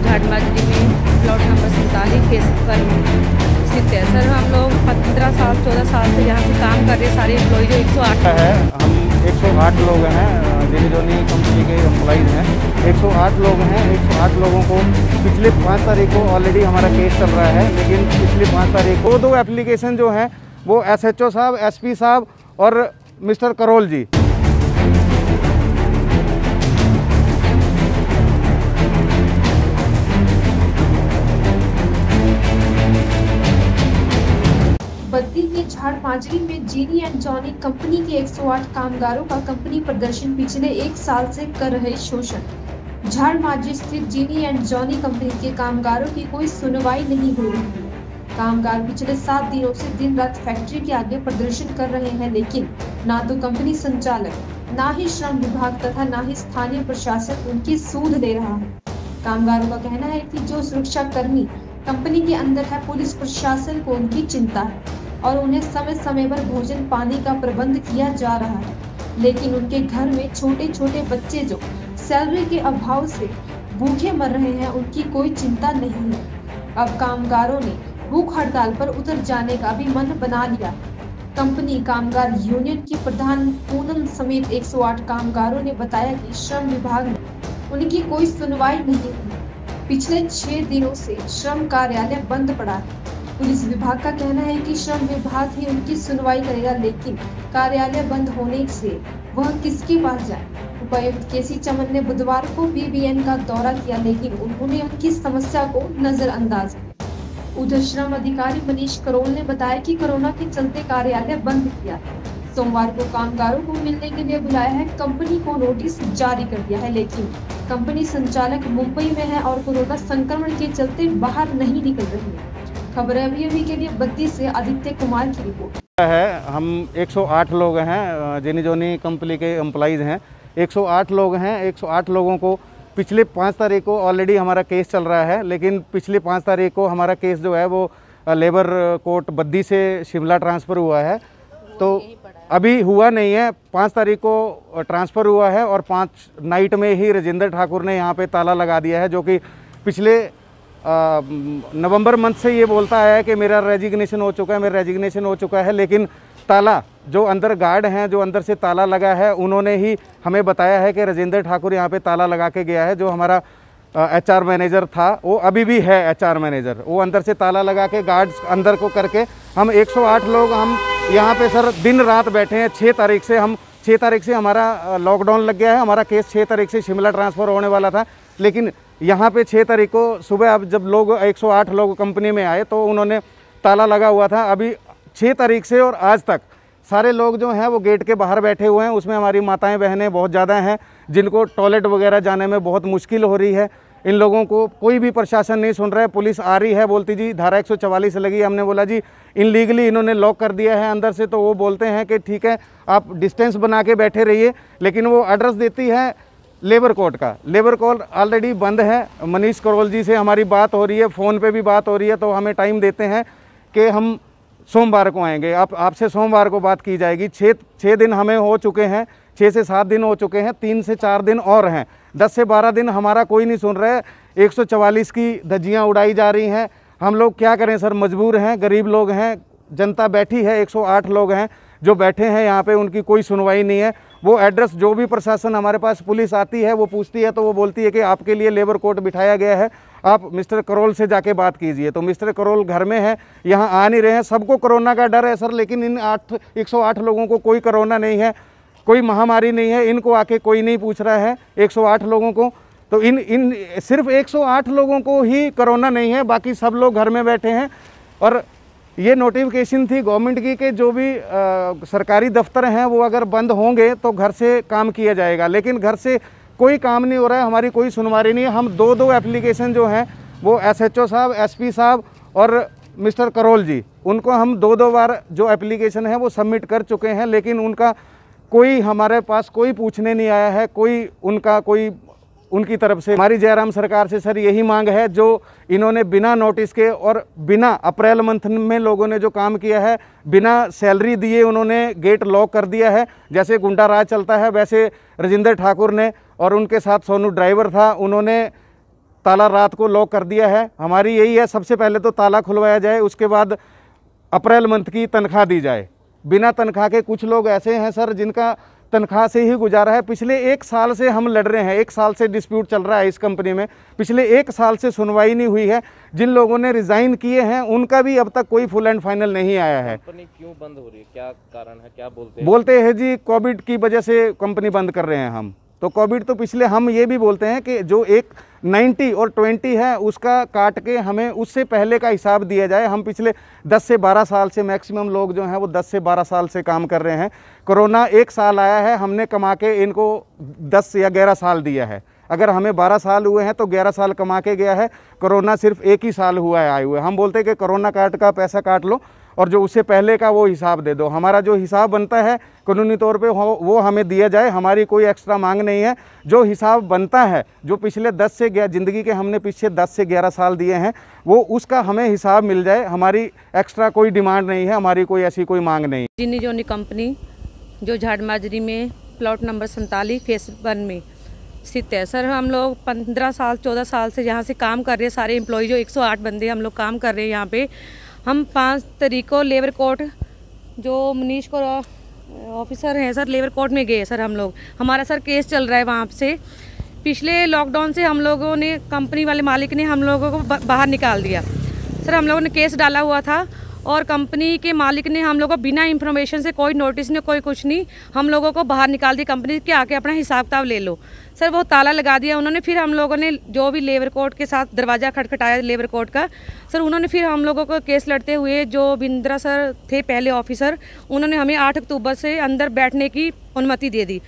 झाड़माजरी में plot number 47 face 1 में स्थित है। सर हम लोग 15 साल 14 साल से यहाँ से काम कर रहे सारे एम्प्लॉय जो 108 है। हम 108 लोग हैं, जेनी जोनी कंपनी के एम्प्लॉइज़ हैं। 108 लोग हैं। 108 लोगों को पिछले 5 तारीख को ऑलरेडी हमारा केस चल रहा है, लेकिन पिछली 5 तारीख को दो एप्लीकेशन जो हैं वो SHO साहब, SP साहब और मिस्टर करोल जी। बद्दी के झाड़माजरी में जेनी एंड जॉनी कंपनी के 108 कामगारों का कंपनी प्रदर्शन पिछले 1 साल से कर रहे शोषण। झाड़माजरी स्थित जेनी एंड जॉनी कंपनी के कामगारों की कोई सुनवाई नहीं हो रही है। कामगार पिछले 7 दिनों से दिन रात फैक्ट्री के आगे प्रदर्शन कर रहे हैं, लेकिन ना तो कंपनी संचालक, ना ही श्रम विभाग तथा ना ही स्थानीय प्रशासन उनकी सूद ले रहा है। कामगारों का कहना है कि जो सुरक्षा कर्मी कंपनी के अंदर है, पुलिस प्रशासन को उनकी चिंता है और उन्हें समय समय पर भोजन पानी का प्रबंध किया जा रहा है, लेकिन उनके घर में छोटे छोटे बच्चे जो सैलरी के अभाव से भूखे मर रहे हैं, उनकी कोई चिंता नहीं है। अब कामगारों ने भूख हड़ताल पर उतर जाने का भी मन बना लिया। कंपनी कामगार यूनियन की प्रधान पूनम समेत 108 कामगारों ने बताया कि श्रम विभाग ने उनकी कोई सुनवाई नहीं की। पिछले 6 दिनों से श्रम कार्यालय बंद पड़ा है। पुलिस विभाग का कहना है कि श्रम विभाग ही उनकी सुनवाई करेगा, लेकिन कार्यालय बंद होने से वह किसके पास जाए। उपायुक्त केसी चमन ने बुधवार को BBN का दौरा किया, लेकिन उन्होंने उनकी समस्या को नजरअंदाज किया। उधर श्रम अधिकारी मनीष करोल ने बताया कि कोरोना के चलते कार्यालय बंद किया है। सोमवार को कामगारों को मिलने के लिए बुलाया है। कंपनी को नोटिस जारी कर दिया है, लेकिन कंपनी संचालक मुंबई में है और कोरोना संक्रमण के चलते बाहर नहीं निकल रही है। खबर अभी के लिए बद्दी से आदित्य कुमार की रिपोर्ट है। हम 108 लोग हैं, जेनी जोनी कंपनी के एम्प्लॉइज़ हैं। 108 लोग हैं। 108 लोगों को पिछले 5 तारीख को ऑलरेडी हमारा केस चल रहा है, लेकिन पिछली 5 तारीख को हमारा केस जो है वो लेबर कोर्ट बद्दी से शिमला ट्रांसफ़र हुआ है। तो अभी हुआ नहीं है। 5 तारीख को ट्रांसफ़र हुआ है और 5 नाइट में ही राजेंद्र ठाकुर ने यहाँ पे ताला लगा दिया है, जो कि पिछले नवंबर मंथ से ये बोलता है कि मेरा रेजिग्नेशन हो चुका है, मेरा रेजिग्नेशन हो चुका है, लेकिन ताला जो अंदर गार्ड हैं, जो अंदर से ताला लगा है, उन्होंने ही हमें बताया है कि राजेंद्र ठाकुर यहाँ पे ताला लगा के गया है। जो हमारा HR मैनेजर था, वो अभी भी है HR मैनेजर, वो अंदर से ताला लगा के गार्ड्स अंदर को करके हम 108 लोग हम यहाँ पे सर दिन रात बैठे हैं। 6 तारीख से हमारा लॉकडाउन लग गया है। हमारा केस 6 तारीख से शिमला ट्रांसफ़र होने वाला था, लेकिन यहाँ पे 6 तारीख को सुबह अब जब लोग 108 लोग कंपनी में आए तो उन्होंने ताला लगा हुआ था। अभी 6 तारीख से और आज तक सारे लोग जो हैं वो गेट के बाहर बैठे हुए हैं। उसमें हमारी माताएं बहनें बहुत ज़्यादा हैं, जिनको टॉयलेट वगैरह जाने में बहुत मुश्किल हो रही है। इन लोगों को कोई भी प्रशासन नहीं सुन रहा है। पुलिस आ रही है, बोलती जी धारा 144 लगी। हमने बोला जी इनलीगली इन्होंने लॉक कर दिया है अंदर से, तो वो बोलते हैं कि ठीक है आप डिस्टेंस बना के बैठे रहिए, लेकिन वो एड्रेस देती है लेबर कोर्ट का। लेबर कोर्ट ऑलरेडी बंद है। मनीष करोल जी से हमारी बात हो रही है, फ़ोन पे भी बात हो रही है, तो हमें टाइम देते हैं कि हम सोमवार को आएंगे। आपसे सोमवार को बात की जाएगी। 6 दिन हमें हो चुके हैं, 6 से 7 दिन हो चुके हैं, 3 से 4 दिन और हैं। 10 से 12 दिन हमारा कोई नहीं सुन रहा है। 144 की धज्जियाँ उड़ाई जा रही हैं। हम लोग क्या करें सर, मजबूर हैं, गरीब लोग हैं, जनता बैठी है। 108 लोग हैं जो बैठे हैं यहाँ पे, उनकी कोई सुनवाई नहीं है। वो एड्रेस जो भी प्रशासन हमारे पास पुलिस आती है वो पूछती है, तो वो बोलती है कि आपके लिए लेबर कोर्ट बिठाया गया है, आप मिस्टर करोल से जाके बात कीजिए। तो मिस्टर करोल घर में है, यहाँ आ नहीं रहे हैं। सबको कोरोना का डर है सर, लेकिन इन 108 लोगों को कोई कोरोना नहीं है, कोई महामारी नहीं है। इनको आके कोई नहीं पूछ रहा है 108 लोगों को। तो इन सिर्फ 108 लोगों को ही कोरोना नहीं है, बाकी सब लोग घर में बैठे हैं। और ये नोटिफिकेशन थी गवर्नमेंट की कि जो भी सरकारी दफ्तर हैं वो अगर बंद होंगे तो घर से काम किया जाएगा, लेकिन घर से कोई काम नहीं हो रहा है। हमारी कोई सुनवाई नहीं है। हम 2 एप्लीकेशन जो हैं वो SHO साहब, SP साहब और मिस्टर करोल जी, उनको हम 2 बार जो एप्लीकेशन है वो सबमिट कर चुके हैं, लेकिन उनका कोई हमारे पास कोई पूछने नहीं आया है, कोई उनकी तरफ से। हमारी जयराम सरकार से सर यही मांग है, जो इन्होंने बिना नोटिस के और बिना अप्रैल मंथ में लोगों ने जो काम किया है, बिना सैलरी दिए उन्होंने गेट लॉक कर दिया है। जैसे गुंडा राज चलता है वैसे राजेंद्र ठाकुर ने और उनके साथ सोनू ड्राइवर था, उन्होंने ताला रात को लॉक कर दिया है। हमारी यही है, सबसे पहले तो ताला खुलवाया जाए, उसके बाद अप्रैल मंथ की तनख्वाह दी जाए। बिना तनख्वाह के कुछ लोग ऐसे हैं सर जिनका तनख्वाह से ही गुजारा है। पिछले 1 साल से हम लड़ रहे हैं, 1 साल से डिस्प्यूट चल रहा है इस कंपनी में, पिछले 1 साल से सुनवाई नहीं हुई है। जिन लोगों ने रिज़ाइन किए हैं उनका भी अब तक कोई फुल एंड फाइनल नहीं आया है। कंपनी क्यों बंद हो रही है, क्या कारण है, क्या बोलते हैं जी कोविड की वजह से कंपनी बंद कर रहे हैं हम। तो कोविड तो पिछले, हम ये भी बोलते हैं कि जो एक 90 और 20 है उसका काट के हमें उससे पहले का हिसाब दिया जाए। हम पिछले 10 से 12 साल से, मैक्सिमम लोग जो हैं वो 10 से 12 साल से काम कर रहे हैं। कोरोना 1 साल आया है, हमने कमा के इनको 10 या 11 साल दिया है। अगर हमें 12 साल हुए हैं तो 11 साल कमा के गया है, कोरोना सिर्फ 1 ही साल हुआ है आए हुए। हम बोलते हैं कि कोरोना कार्ड का पैसा काट लो और जो उससे पहले का वो हिसाब दे दो। हमारा जो हिसाब बनता है कानूनी तौर पे वो हमें दिया जाए। हमारी कोई एक्स्ट्रा मांग नहीं है। जो हिसाब बनता है, जो पिछले 10 से ज़िंदगी के हमने पीछे 10 से 11 साल दिए हैं, वो उसका हमें हिसाब मिल जाए। हमारी एक्स्ट्रा कोई डिमांड नहीं है, हमारी कोई ऐसी कोई मांग नहीं। जिनी जोनी कंपनी जो झाड़माजरी में प्लॉट नंबर 47 फेस 1 में स्थित है। सर हम लोग 15 साल 14 साल से यहाँ से काम कर रहे हैं। सारे एम्प्लॉय जो 108 बंदे हम लोग काम कर रहे हैं यहाँ पे। हम 5 तारीख को लेबर कोर्ट, जो मनीष को ऑफिसर हैं सर, लेबर कोर्ट में गए सर हम लोग। हमारा सर केस चल रहा है वहाँ से। पिछले लॉकडाउन से हम लोगों ने, कंपनी वाले मालिक ने हम लोगों को बाहर निकाल दिया सर। हम लोगों ने केस डाला हुआ था और कंपनी के मालिक ने हम लोगों को बिना इंफॉर्मेशन से, कोई नोटिस नहीं, कोई कुछ नहीं, हम लोगों को बाहर निकाल दिया। कंपनी के आके अपना हिसाब किताब ले लो सर, वो ताला लगा दिया उन्होंने। फिर हम लोगों ने जो भी लेबर कोर्ट के साथ दरवाज़ा खटखटाया लेबर कोर्ट का सर, उन्होंने फिर हम लोगों को केस लड़ते हुए, जो बिंद्रा सर थे पहले ऑफिसर, उन्होंने हमें 8 अक्टूबर से अंदर बैठने की अनुमति दे दी।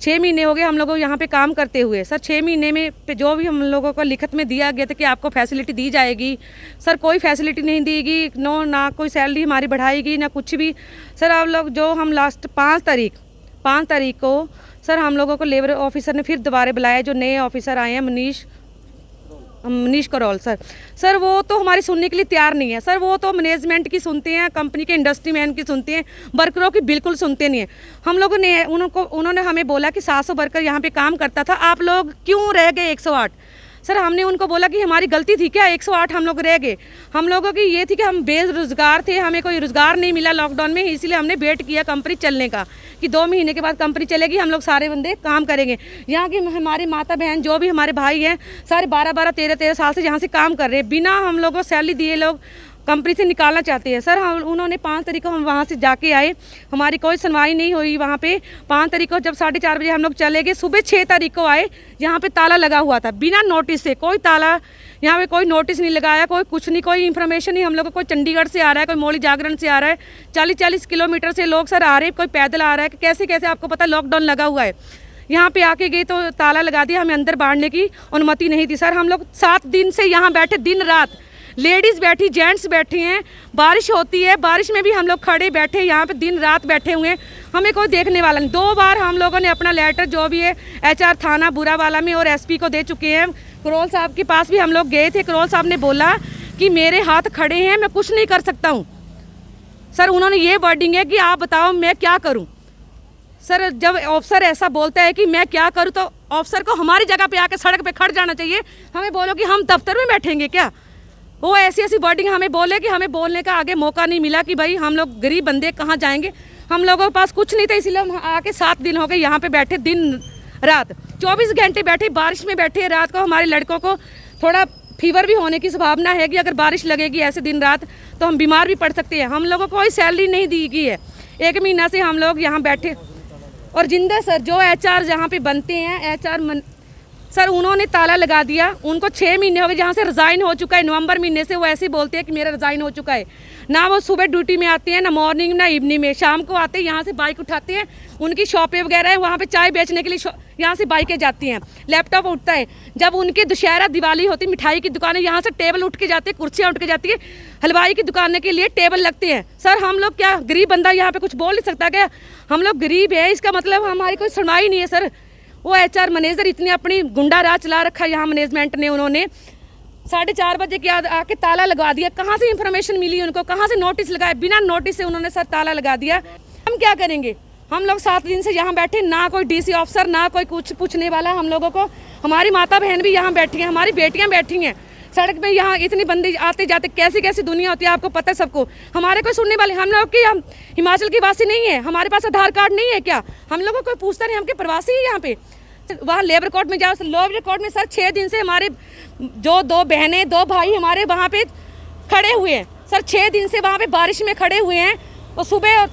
6 महीने हो गए हम लोगों को यहाँ पे काम करते हुए सर। 6 महीने में जो भी हम लोगों को लिखित में दिया गया था कि आपको फैसिलिटी दी जाएगी सर, कोई फैसिलिटी नहीं देगी, ना कोई सैलरी हमारी बढ़ाएगी, ना कुछ भी सर। आप लोग जो हम लास्ट 5 तारीख को सर हम लोगों को लेबर ऑफिसर ने फिर दोबारा बुलाया, जो नए ऑफिसर आए हैं मनीष करोल सर, वो तो हमारी सुनने के लिए तैयार नहीं है सर। वो तो मैनेजमेंट की सुनते हैं, कंपनी के इंडस्ट्री मैन की सुनते हैं, वर्करों की बिल्कुल सुनते नहीं है। हम लोगों ने उन्होंने हमें बोला कि 700 वर्कर यहाँ पे काम करता था, आप लोग क्यों रह गए 108 सर। हमने उनको बोला कि हमारी गलती थी क्या, 108 हम लोग रह गए। हम लोगों की ये थी कि हम बेरोजगार थे, हमें कोई रोजगार नहीं मिला लॉकडाउन में, इसलिए हमने वेट किया कंपनी चलने का कि 2 महीने के बाद कंपनी चलेगी, हम लोग सारे बंदे काम करेंगे। यहाँ की हमारी माता बहन, जो भी हमारे भाई हैं, सारे 12-12, 13-13 साल से यहाँ से काम कर रहे हैं। बिना हम लोगों को सैलरी दिए लोग कंपनी से निकालना चाहते हैं सर। उन्होंने 5 तारीख को हम वहाँ से जाके आए, हमारी कोई सुनवाई नहीं हुई वहाँ पे। 5 तारीख को जब 4:30 बजे हम लोग चले गए, सुबह 6 तारीख को आए, यहाँ पे ताला लगा हुआ था बिना नोटिस से। कोई ताला यहाँ पे कोई नोटिस नहीं लगाया, कोई कुछ नहीं, कोई इन्फॉर्मेशन नहीं। हम लोग को कोई चंडीगढ़ से आ रहा है, कोई मौली जागरण से आ रहा है, 40-40 किलोमीटर से लोग सर आ रहे हैं, कोई पैदल आ रहा है कि कैसे कैसे आपको पता लॉकडाउन लगा हुआ है। यहाँ पे आके गए तो ताला लगा दिया, हमें अंदर बाढ़ने की अनुमति नहीं थी सर। हम लोग 7 दिन से यहाँ बैठे, दिन रात, लेडीज़ बैठी, जेंट्स बैठे हैं, बारिश होती है, बारिश में भी हम लोग खड़े बैठे यहाँ पे, दिन रात बैठे हुए हैं, हमें कोई देखने वाला नहीं। 2 बार हम लोगों ने अपना लेटर जो भी है HR थाना बुरावाला में और SP को दे चुके हैं। करोल साहब के पास भी हम लोग गए थे, करोल साहब ने बोला कि मेरे हाथ खड़े हैं, मैं कुछ नहीं कर सकता हूँ सर। उन्होंने ये वर्डिंग है कि आप बताओ मैं क्या करूँ सर। जब ऑफिसर ऐसा बोलता है कि मैं क्या करूँ, तो ऑफिसर को हमारी जगह पे आके सड़क पे खड़ जाना चाहिए। हमें बोलो कि हम दफ्तर में बैठेंगे क्या? वो ऐसी वर्डिंग हमें बोले कि हमें बोलने का आगे मौका नहीं मिला कि भाई हम लोग गरीब बंदे कहाँ जाएंगे। हम लोगों के पास कुछ नहीं था, इसलिए हम आके 7 दिन हो गए यहाँ पे बैठे, दिन रात 24 घंटे बैठे, बारिश में बैठे। रात को हमारे लड़कों को थोड़ा फीवर भी होने की संभावना है कि अगर बारिश लगेगी ऐसे दिन रात तो हम बीमार भी पड़ सकते हैं। हम लोगों को कोई सैलरी नहीं दी गई है, 1 महीना से हम लोग यहाँ बैठे। और जिंदे सर जो HR जहाँ पे बनते हैं, HR सर, उन्होंने ताला लगा दिया। उनको 6 महीने हो गए जहाँ से रिज़ाइन हो चुका है। नवंबर महीने से वो ऐसे ही बोलते हैं कि मेरा रिज़ाइन हो चुका है। ना वो सुबह ड्यूटी में आते हैं, ना मॉर्निंग ना इवनिंग में। शाम को आते हैं, यहाँ से बाइक उठाते हैं, उनकी शॉपें वगैरह है, वहाँ पे चाय बेचने के लिए यहाँ से बाइकें जाती हैं, लैपटॉप उठता है। जब उनके दशहरा दिवाली होती, मिठाई की दुकानें, यहाँ से टेबल उठ के जाते हैं, कुर्सियाँ उठ के जाती है, हलवाई की दुकान के लिए टेबल लगते हैं। सर हम लोग क्या गरीब बंदा यहाँ पे कुछ बोल नहीं सकता क्या? हम लोग गरीब है, इसका मतलब हमारी कोई सुनवाई नहीं है सर। वो HR मैनेजर इतनी अपनी गुंडा राज चला रखा है यहाँ मैनेजमेंट ने। उन्होंने 4:30 बजे के आके ताला लगा दिया। कहाँ से इन्फॉर्मेशन मिली उनको, कहाँ से नोटिस लगाए? बिना नोटिस से उन्होंने सर ताला लगा दिया। हम क्या करेंगे? हम लोग 7 दिन से यहाँ बैठे, ना कोई डीसी ऑफिसर, ना कोई कुछ पूछने वाला हम लोगों को। हमारी माता बहन भी यहाँ बैठी हैं, हमारी बेटियाँ बैठी हैं सड़क पे। यहाँ इतनी बंदी आते जाते, कैसी कैसी दुनिया होती है आपको पता है सबको। हमारे कोई सुनने वाले, हम लोग की, हम हिमाचल की वासी नहीं है, हमारे पास आधार कार्ड नहीं है क्या? हम लोगों को कोई पूछता नहीं, हम के प्रवासी है यहाँ पे। वहाँ लेबर कोर्ट में जाओ, लेबर कोर्ट में सर 6 दिन से हमारे जो 2 बहनें 2 भाई हमारे वहाँ पे खड़े हुए हैं सर। 6 दिन से वहाँ पे बारिश में खड़े हुए हैं और सुबह और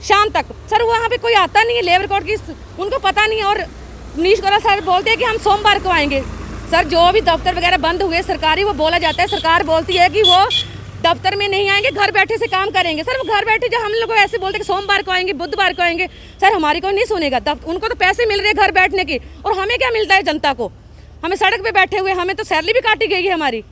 शाम तक सर वहाँ पे कोई आता नहीं है लेबर कोर्ट की, उनको पता नहीं है। और मनीष गोयल सर बोलते हैं कि हम सोमवार को आएंगे। सर जो भी दफ्तर वगैरह बंद हुए सरकारी, वो बोला जाता है, सरकार बोलती है कि वो दफ्तर में नहीं आएंगे, घर बैठे से काम करेंगे। सर वो घर बैठे जो हम लोग को ऐसे बोलते हैं कि सोमवार को आएंगे, बुधवार को आएंगे, सर हमारी कोई नहीं सुनेगा। उनको तो पैसे मिल रहे हैं घर बैठने की, और हमें क्या मिलता है जनता को? हमें सड़क पे बैठे हुए, हमें तो सैलरी भी काटी गई है हमारी।